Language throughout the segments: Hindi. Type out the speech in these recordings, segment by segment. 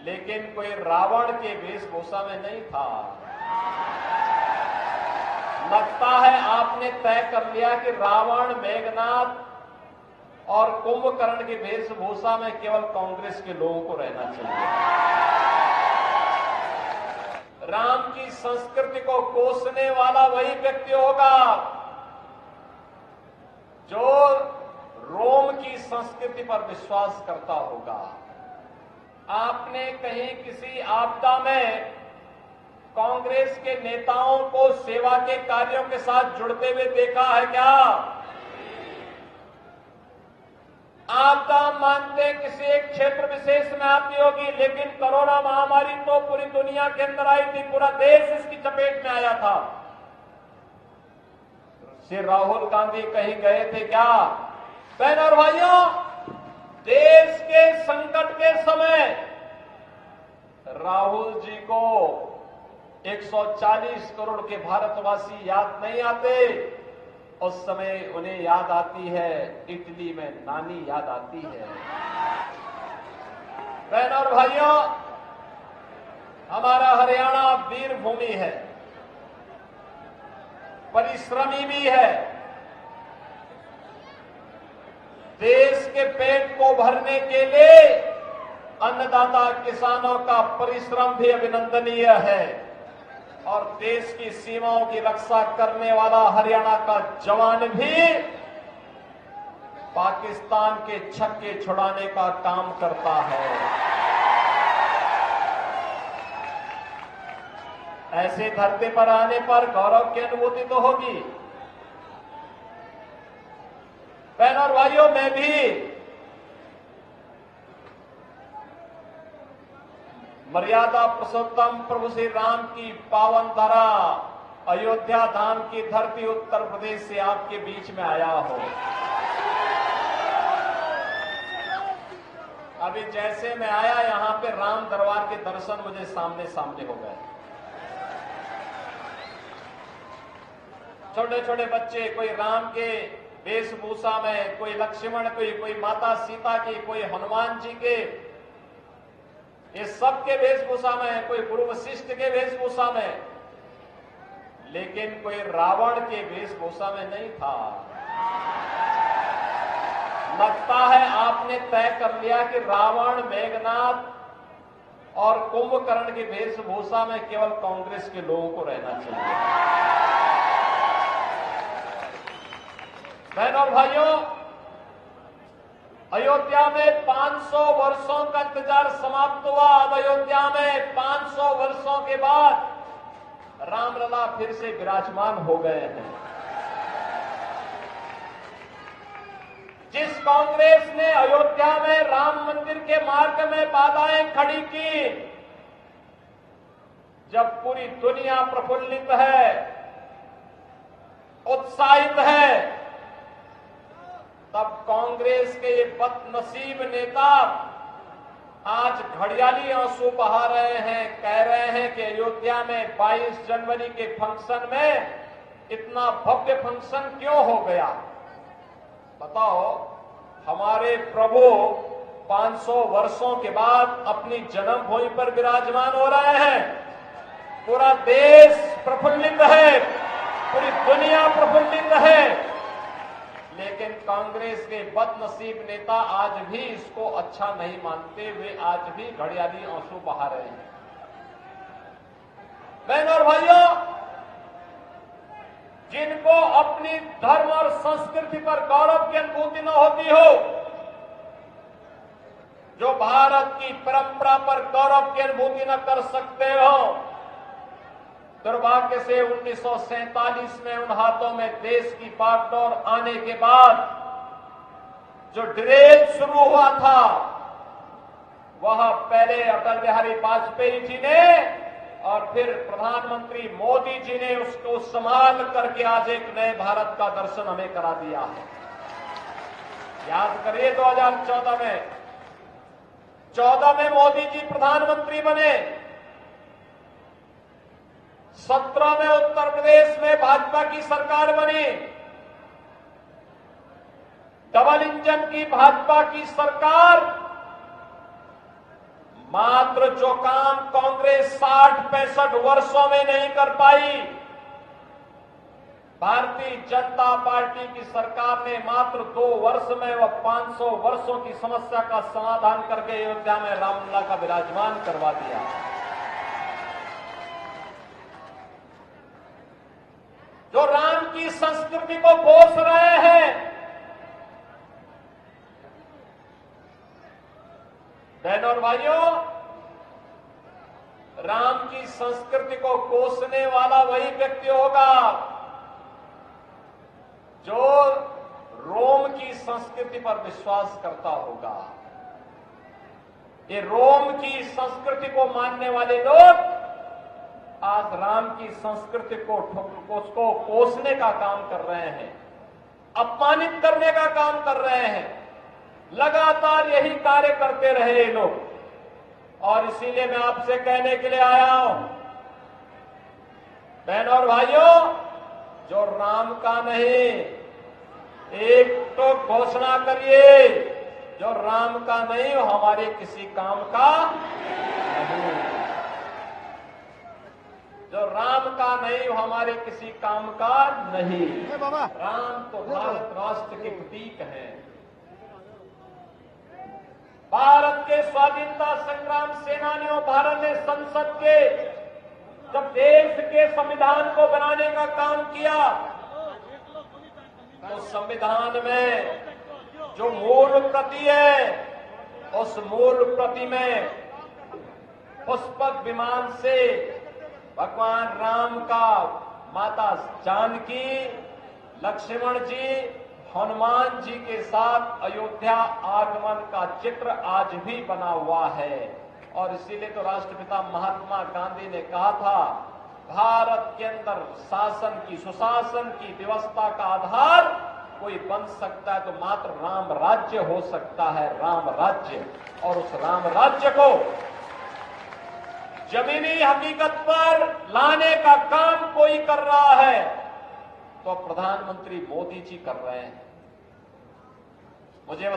लेकिन कोई रावण के वेशभूषा में नहीं था। लगता है आपने तय कर लिया कि रावण, मेघनाथ और कुंभकर्ण की वेशभूषा में केवल कांग्रेस के लोगों को रहना चाहिए। राम की संस्कृति को कोसने वाला वही व्यक्ति होगा जो रोम की संस्कृति पर विश्वास करता होगा। आपने कहीं किसी आपदा में कांग्रेस के नेताओं को सेवा के कार्यों के साथ जुड़ते हुए देखा है क्या? आपदा मानते किसी एक क्षेत्र विशेष में आती होगी, लेकिन कोरोना महामारी तो पूरी दुनिया के अंदर आई थी, पूरा देश इसकी चपेट में आया था। श्री राहुल गांधी कहीं गए थे क्या? बहनों और भाइयों, देश के संकट के समय राहुल जी को 140 करोड़ के भारतवासी याद नहीं आते। उस समय उन्हें याद आती है इटली में नानी याद आती है। बहनों और भाइयों, हमारा हरियाणा वीर भूमि है, परिश्रमी भी है। देश के पेट को भरने के लिए अन्नदाता किसानों का परिश्रम भी अभिनंदनीय है और देश की सीमाओं की रक्षा करने वाला हरियाणा का जवान भी पाकिस्तान के छक्के छुड़ाने का काम करता है। ऐसे धरती पर आने पर गौरव की अनुभूति तो होगी। बहनों और भाइयों, मैं भी मर्यादा पुरुषोत्तम प्रभु श्री राम की पावन धरा अयोध्या धाम की धरती उत्तर प्रदेश से आपके बीच में आया हो। अभी जैसे मैं आया, यहां पे राम दरबार के दर्शन मुझे सामने सामने हो गए। छोटे छोटे बच्चे, कोई राम के वेशभूषा में, कोई लक्ष्मण, कोई माता सीता की, कोई हनुमान जी के, ये सबके वेशभूषा में, कोई गुरु वशिष्ठ के वेशभूषा में, लेकिन कोई रावण के वेशभूषा में नहीं था। लगता है आपने तय कर लिया कि रावण, मेघनाथ और कुंभकर्ण की वेशभूषा में केवल कांग्रेस के लोगों को रहना चाहिए। बहनों और भाइयों, अयोध्या में 500 वर्षों का इंतजार समाप्त हुआ। अब अयोध्या में 500 वर्षों के बाद रामलला फिर से विराजमान हो गए हैं। जिस कांग्रेस ने अयोध्या में राम मंदिर के मार्ग में बाधाएं खड़ी की, जब पूरी दुनिया प्रफुल्लित है, उत्साहित है, तब कांग्रेस के ये बदनसीब नेता आज घड़ियाली आंसू बहा रहे हैं, कह रहे हैं कि अयोध्या में 22 जनवरी के फंक्शन में इतना भव्य फंक्शन क्यों हो गया। बताओ, हमारे प्रभु 500 वर्षों के बाद अपनी जन्मभूमि पर विराजमान हो रहे हैं। पूरा देश प्रफुल्लित है, पूरी दुनिया प्रफुल्लित है, लेकिन कांग्रेस के बदनसीब नेता आज भी इसको अच्छा नहीं मानते हुए आज भी घड़ियाली आंसू बहा रहे हैं। बहनों और भाइयों, जिनको अपनी धर्म और संस्कृति पर गौरव की अनुभूति न होती हो, जो भारत की परंपरा पर गौरव की अनुभूति न कर सकते हो, दुर्भाग्य से 1947 में उन हाथों में देश की बागडोर आने के बाद जो ड्रेल शुरू हुआ था, वह पहले अटल बिहारी वाजपेयी जी ने और फिर प्रधानमंत्री मोदी जी ने उसको संभाल करके आज एक नए भारत का दर्शन हमें करा दिया है। याद करिए 2014 में मोदी जी प्रधानमंत्री बने, 17 में उत्तर प्रदेश में भाजपा की सरकार बनी, डबल इंजन की भाजपा की सरकार मात्र जो काम कांग्रेस 60-65 वर्षों में नहीं कर पाई, भारतीय जनता पार्टी की सरकार ने मात्र 2 वर्ष में वह 500 वर्षों की समस्या का समाधान करके अयोध्या में रामलला का विराजमान करवा दिया। जो राम की संस्कृति को पोष रहे हैं, बहनों और भाइयों, राम की संस्कृति को कोसने वाला वही व्यक्ति होगा जो रोम की संस्कृति पर विश्वास करता होगा। ये रोम की संस्कृति को मानने वाले लोग आज राम की संस्कृति को उसको कोसने का काम कर रहे हैं, अपमानित करने का काम कर रहे हैं। लगातार यही कार्य करते रहे ये लोग, और इसीलिए मैं आपसे कहने के लिए आया हूं, बहनों और भाइयों, जो राम का नहीं, एक तो घोषणा करिए, जो राम का नहीं वो हमारे किसी काम का नहीं, जो राम का नहीं वो हमारे किसी काम का नहीं। राम तो भारत राष्ट्र के प्रतीक हैं। भारत के स्वाधीनता संग्राम सेनानियों, भारत ने संसद के जब देश के संविधान को बनाने का काम किया तो संविधान में जो मूल प्रति है, उस मूल प्रति में पुष्पक विमान से भगवान राम का, माता जानकी, लक्ष्मण जी, हनुमान जी के साथ अयोध्या आगमन का चित्र आज भी बना हुआ है। और इसीलिए तो राष्ट्रपिता महात्मा गांधी ने कहा था, भारत के अंदर शासन की, सुशासन की व्यवस्था का आधार कोई बन सकता है तो मात्र राम राज्य हो सकता है, राम राज्य। और उस राम राज्य को जमीनी हकीकत पर लाने का काम कोई कर रहा है तो प्रधानमंत्री मोदी जी कर रहे हैं। मुझे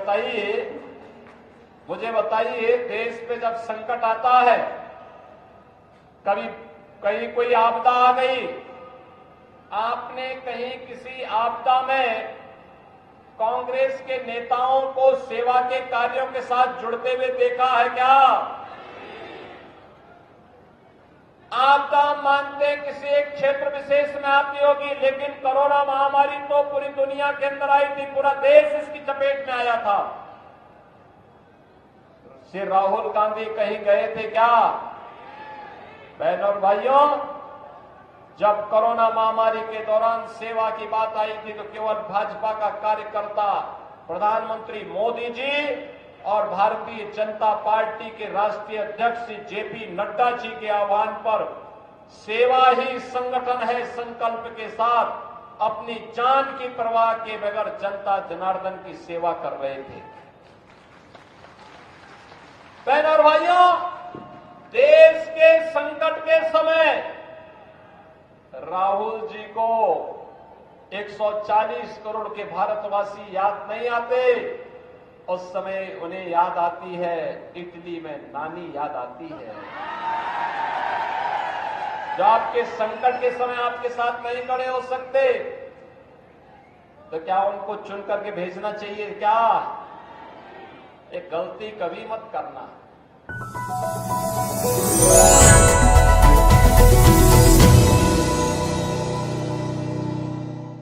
बताइए, देश पे जब संकट आता है, कभी कहीं कोई आपदा आ गई, आपने कहीं किसी आपदा में कांग्रेस के नेताओं को सेवा के कार्यों के साथ जुड़ते हुए देखा है क्या? आपदा मानते किसी एक क्षेत्र विशेष में आती होगी, लेकिन कोरोना महामारी तो पूरी दुनिया के अंदर आई थी, पूरा देश इसकी चपेट में आया था। श्री राहुल गांधी कहीं गए थे क्या? बहनों और भाइयों, जब कोरोना महामारी के दौरान सेवा की बात आई थी तो केवल भाजपा का कार्यकर्ता प्रधानमंत्री मोदी जी और भारतीय जनता पार्टी के राष्ट्रीय अध्यक्ष जेपी नड्डा जी के आह्वान पर सेवा ही संगठन है संकल्प के साथ अपनी जान की परवाह के बगैर जनता जनार्दन की सेवा कर रहे थे। बहनों और भाइयों, देश के संकट के समय राहुल जी को 140 करोड़ के भारतवासी याद नहीं आते, उस समय उन्हें याद आती है इटली में नानी याद आती है, जो आपके संकट के समय आपके साथ नहीं खड़े हो सकते। तो क्या उनको चुन करके भेजना चाहिए क्या? एक गलती कभी मत करना।